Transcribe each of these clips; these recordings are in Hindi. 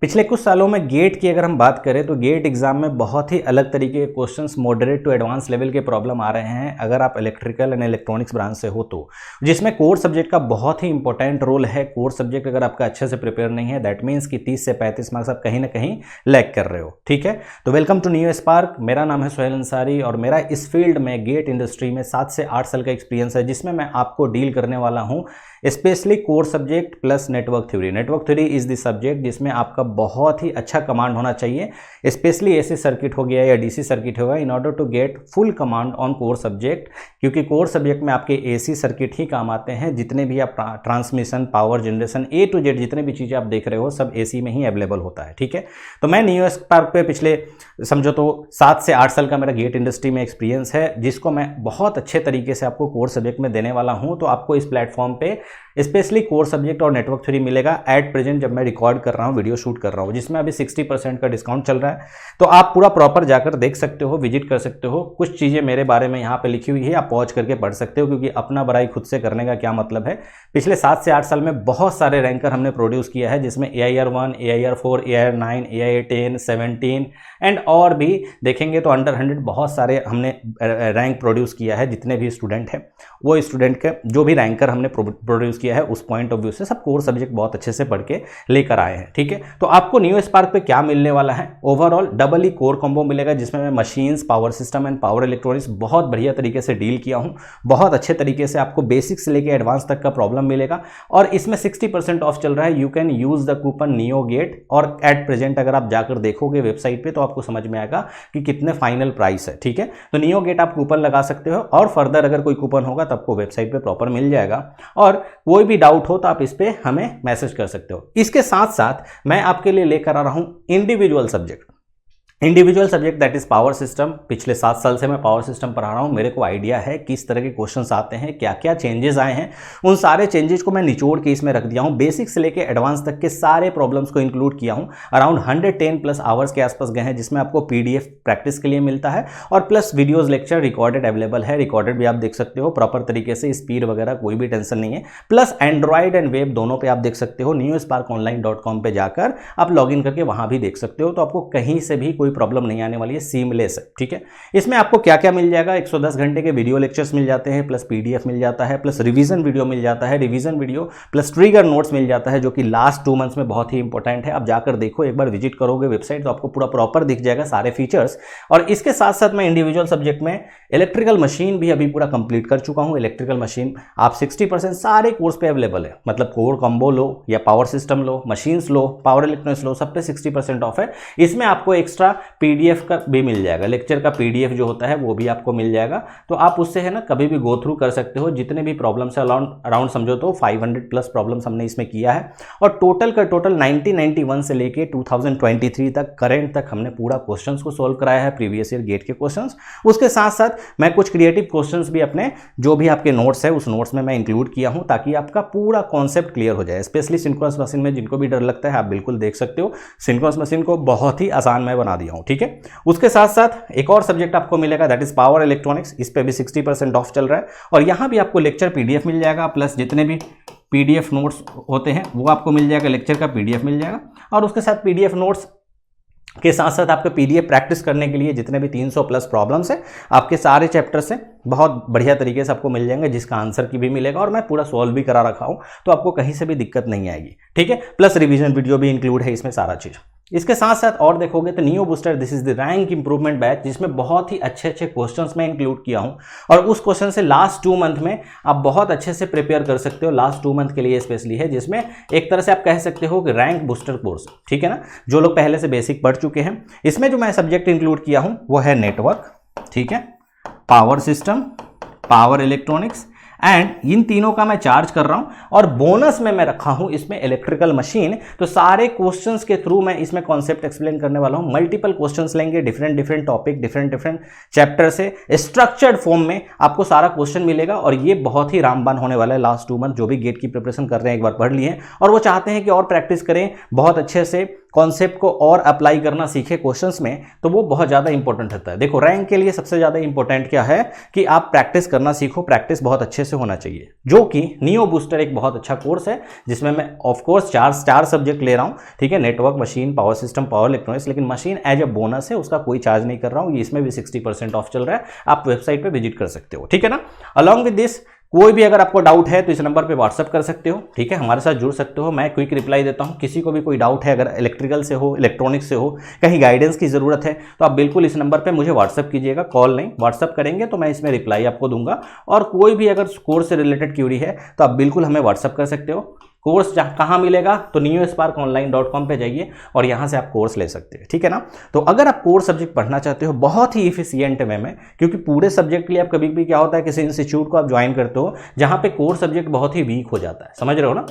पिछले कुछ सालों में गेट की अगर हम बात करें तो गेट एग्जाम में बहुत ही अलग तरीके के questions moderate to advance level के प्रॉब्लम आ रहे हैं अगर आप इलेक्ट्रिकल एंड इलेक्ट्रॉनिक्स ब्रांच से हो तो, जिसमें कोर सब्जेक्ट का बहुत ही इंपॉर्टेंट रोल है। कोर सब्जेक्ट अगर आपका अच्छे से प्रिपेयर नहीं है दैट मीन्स कि 30 से 35 मार्क्स आप कहीं ना कहीं लैग कर रहे हो। ठीक है, तो वेलकम टू न्यू स्पार्क। मेरा नाम है सोहेल अंसारी और मेरा इस फील्ड में गेट इंडस्ट्री में 7 से 8 साल का एक्सपीरियंस है, जिसमें मैं आपको डील करने वाला हूँ specially core subject plus network theory. Network theory is the subject जिसमें आपका बहुत ही अच्छा कमांड होना चाहिए, स्पेशली एसी सर्किट हो गया या डीसी सर्किट होगा, in order to get full command on core subject. क्योंकि कोर सब्जेक्ट में आपके एसी सर्किट ही काम आते हैं। जितने भी आप transmission, power generation, A to Z जितने भी चीज़ें आप देख रहे हो सब एसी में ही अवेलेबल होता है। ठीक है, तो मैं न्यू स्पार्क पे पिछले समझो तो 7 से 8 साल का मेरा गेट इंडस्ट्री में एक्सपीरियंस है, जिसको मैं बहुत अच्छे तरीके से आपको कोर सब्जेक्ट में देने वाला हूं। तो आपको इस प्लेटफॉर्म पे स्पेशली कोर सब्जेक्ट और नेटवर्क थ्योरी मिलेगा एट प्रेजेंट, जब मैं रिकॉर्ड कर रहा हूं, वीडियो शूट कर रहा हूं, जिसमें अभी 60% का डिस्काउंट चल रहा है। तो आप पूरा प्रॉपर जाकर देख सकते हो, विजिट कर सकते हो। कुछ चीज़ें मेरे बारे में यहाँ पे लिखी हुई है, आप पॉज करके पढ़ सकते हो, क्योंकि अपना बड़ाई खुद से करने का क्या मतलब है। पिछले 7 से 8 साल में बहुत सारे रैंकर हमने प्रोड्यूस किया है, जिसमें AIR1, AIR4, AIR9, AIR10, 17 and और भी देखेंगे तो अंडर 100 बहुत सारे हमने रैंक प्रोड्यूस किया है। जितने भी स्टूडेंट हैं वो स्टूडेंट के जो भी रैंकर हमने प्रोड्यूस किया है उस पॉइंट ऑफ व्यू से सब कोर सब्जेक्ट बहुत अच्छे से पढ़ के लेकर आए हैं। ठीक है, तो आपको न्यू स्पार्क पे क्या मिलने वाला है, ओवरऑल डबल ही कोर कॉम्बो मिलेगा, जिसमें मैं machines, power system and power electronics बहुत बढ़िया तरीके से डील किया हूं। बहुत अच्छे तरीके से आपको बेसिक से लेकर एडवांस तक का प्रॉब्लम मिलेगा और इसमें 60% ऑफ चल रहा है। You can use the coupon neo get और एट प्रेजेंट अगर आप जाकर देखोगे वेबसाइट पे तो आपको समझ में आएगा कि कितने फाइनल प्राइस है। ठीक है, तो नियो गेट आप कूपन लगा सकते हो और फर्दर अगर कोई कूपन होगा तो आपको वेबसाइट पे प्रॉपर मिल जाएगा। और कोई भी डाउट हो तो आप इस पे हमें मैसेज कर सकते हो। इसके साथ साथ मैं आपके लिए लेकर आ रहा हूं individual subject that is power system. पिछले 7 साल से मैं पावर सिस्टम पढ़ा रहा हूं। मेरे को आइडिया है किस तरह के क्वेश्चंस आते हैं, क्या क्या चेंजेस आए हैं। उन सारे चेंजेस को मैं निचोड़ के इसमें रख दिया हूं। बेसिक से लेके एडवांस तक के सारे प्रॉब्लम्स को इंक्लूड किया हूं। अराउंड 110 प्लस आवर्स के आसपास गए हैं, जिसमें आपको PDF प्रैक्टिस के लिए मिलता है और plus videos lecture recorded available है। रिकॉर्डेड भी आप देख सकते हो प्रॉपर तरीके से, स्पीड वगैरह कोई भी टेंशन नहीं है। प्लस एंड्रॉइड एंड वेब दोनों पे आप देख सकते हो। newsparkonline.com पे जाकर आप लॉग इन करके वहां भी देख सकते हो। तो आपको कहीं से भी कोई प्रॉब्लम नहीं आने वाली है, सीमलेस है। ठीक है, इसमें आपको क्या क्या मिल जाएगा, 110 घंटे के वीडियो लेक्चर्स मिल जाते हैं, प्लस PDF मिल जाता है, प्लस रिवीजन वीडियो मिल जाता है, revision video plus trigger notes मिल जाता है, जो कि लास्ट 2 मंथ्स में बहुत ही इंपॉर्टेंट है। आप जाकर देखो, एक बार विजिट करोगे वेबसाइट तो आपको पूरा प्रॉपर दिख जाएगा सारे फीचर्स। और इसके साथ साथ मैं इंडिविजुअल सब्जेक्ट में इलेक्ट्रिकल मशीन भी अभी पूरा कंप्लीट कर चुका हूं। इलेक्ट्रिकल मशीन आप 60% सारे कोर्स पे अवेलेबल है, मतलब कोर कॉम्बो लो या पावर सिस्टम लो, मशीन्स लो, पावर इलेक्ट्रॉनिक्स लो, सब पे 60% ऑफ है। इसमें आपको एक्स्ट्रा PDF का भी मिल जाएगा, लेक्चर का PDF जो होता है वो भी आपको मिल जाएगा। तो आप उससे है ना कभी भी गो थ्रू कर सकते हो। जितने भी प्रॉब्लम्स है अराउंड समझो तो 500 प्लस प्रॉब्लम्स हमने इसमें किया है और टोटल का टोटल 1991 से लेके 2023 तक करंट तक हमने पूरा क्वेश्चंस को सोल्व कराया है, प्रीवियस ईयर गेट के क्वेश्चंस। उसके साथ साथ मैं कुछ क्रिएटिव क्वेश्चंस भी अपने जो भी आपके नोट्स है उस नोट्स में मैं इंक्लूड किया हूं, ताकि आपका पूरा कॉन्सेप्ट क्लियर हो जाए। स्पेशली सिंक्रोनस मशीन में जिनको भी डर लगता है आप बिल्कुल देख सकते हो, सिंक्रोनस मशीन को बहुत ही आसान मैं बना दिया हूं। ठीक है, उसके साथ साथ एक और सब्जेक्ट आपको मिलेगा दैट इज पावर इलेक्ट्रॉनिक्स। इस पे भी 60% ऑफ चल रहा है और यहां भी आपको लेक्चर PDF मिल जाएगा, प्लस जितने भी PDF नोट्स होते हैं वो आपको मिल जाएगा, लेक्चर का PDF मिल जाएगा। और उसके साथ PDF नोट्स के साथ साथ आपके PDF प्रैक्टिस करने के लिए जितने भी 300 प्लस प्रॉब्लम्स है आपके सारे चैप्टर से बहुत बढ़िया तरीके से आपको मिल जाएंगे, जिसका आंसर की भी मिलेगा और मैं पूरा सॉल्व भी करा रखा हूं, तो आपको कहीं से भी दिक्कत नहीं आएगी। ठीक है, प्लस रिवीजन वीडियो भी इंक्लूड है इसमें सारा चीज। इसके साथ साथ और देखोगे तो neo booster this is the rank improvement batch, जिसमें बहुत ही अच्छे अच्छे क्वेश्चंस मैं इंक्लूड किया हूं और उस क्वेश्चन से लास्ट 2 मंथ में आप बहुत अच्छे से प्रिपेयर कर सकते हो। लास्ट 2 मंथ के लिए स्पेशली है, जिसमें एक तरह से आप कह सकते हो कि रैंक बूस्टर कोर्स। ठीक है ना, जो लोग पहले से बेसिक पढ़ चुके हैं। इसमें जो मैं सब्जेक्ट इंक्लूड किया हूं वो है नेटवर्क, ठीक है, power system, power electronics and in तीनों का मैं चार्ज कर रहा हूं और बोनस में मैं रखा हूं इसमें इलेक्ट्रिकल मशीन। तो सारे क्वेश्चंस के थ्रू मैं इसमें कॉन्सेप्ट एक्सप्लेन करने वाला हूं। मल्टीपल क्वेश्चंस लेंगे, डिफरेंट टॉपिक, डिफरेंट चैप्टर से स्ट्रक्चर्ड फॉर्म में आपको सारा क्वेश्चन मिलेगा और ये बहुत ही रामबान होने वाला है। लास्ट 2 मंथ जो भी गेट की प्रिपरेशन कर रहे हैं एक बार पढ़ लिए और वो चाहते हैं कि और प्रैक्टिस करें, बहुत अच्छे से कॉन्सेप्ट को और अप्लाई करना सीखे क्वेश्चंस में, तो वो बहुत ज़्यादा इंपॉर्टेंट होता है। देखो रैंक के लिए सबसे ज़्यादा इंपॉर्टेंट क्या है कि आप प्रैक्टिस करना सीखो, प्रैक्टिस बहुत अच्छे से होना चाहिए। जो कि नियो बूस्टर एक बहुत अच्छा कोर्स है जिसमें मैं ऑफकोर्स 4 सब्जेक्ट ले रहा हूँ, ठीक है, network, machine, power system, power electronics, लेकिन मशीन एज अ बोनस है, उसका कोई चार्ज नहीं कर रहा हूँ। इसमें भी 60% ऑफ चल रहा है, आप वेबसाइट पर विजिट कर सकते हो, ठीक है ना। अलॉन्ग विद दिस कोई भी अगर आपको डाउट है तो इस नंबर पे व्हाट्सअप कर सकते हो, ठीक है, हमारे साथ जुड़ सकते हो, मैं क्विक रिप्लाई देता हूं। किसी को भी कोई डाउट है, अगर इलेक्ट्रिकल से हो, इलेक्ट्रॉनिक्स से हो, कहीं गाइडेंस की ज़रूरत है, तो आप बिल्कुल इस नंबर पे मुझे व्हाट्सअप कीजिएगा, कॉल नहीं, व्हाट्सअप करेंगे तो मैं इसमें रिप्लाई आपको दूंगा। और कोई भी अगर कोर्स से रिलेटेड क्यूरी है तो आप बिल्कुल हमें व्हाट्सअप कर सकते हो। कोर्स कहाँ मिलेगा, तो neosparkonline.com पे जाइए और यहाँ से आप कोर्स ले सकते हैं, ठीक है ना। तो अगर आप कोर सब्जेक्ट पढ़ना चाहते हो बहुत ही इफिशियंट वे में, क्योंकि पूरे सब्जेक्ट के लिए आप कभी भी क्या होता है किसी इंस्टीट्यूट को आप ज्वाइन करते हो जहाँ पे कोर सब्जेक्ट बहुत ही वीक हो जाता है, समझ रहे हो ना।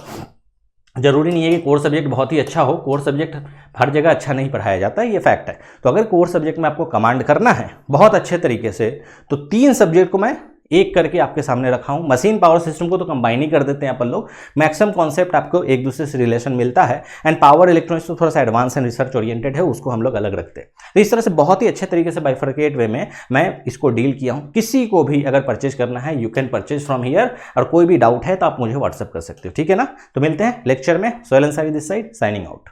जरूरी नहीं है कि कोर सब्जेक्ट बहुत ही अच्छा हो, कोर सब्जेक्ट हर जगह अच्छा नहीं पढ़ाया जाता है, ये फैक्ट है। तो अगर कोर सब्जेक्ट में आपको कमांड करना है बहुत अच्छे तरीके से, तो 3 सब्जेक्ट को मैं एक करके आपके सामने रखा हूं। मशीन पावर सिस्टम को तो कंबाइन ही कर देते हैं अपन लोग, मैक्सिमम कॉन्सेप्ट आपको एक दूसरे से रिलेशन मिलता है। एंड पावर इलेक्ट्रॉनिक्स तो थोड़ा सा एडवांस एंड रिसर्च ओरिएंटेड है, उसको हम लोग अलग रखते हैं। तो इस तरह से बहुत ही अच्छे तरीके से बाइफरकेट वे में मैं इसको डील किया हूं। किसी को भी अगर परचेज करना है you can purchase from here, और कोई भी डाउट है तो आप मुझे व्हाट्सअप कर सकते हो, ठीक है ना। तो मिलते हैं लेक्चर में। Sohail Ansari this side, signing out.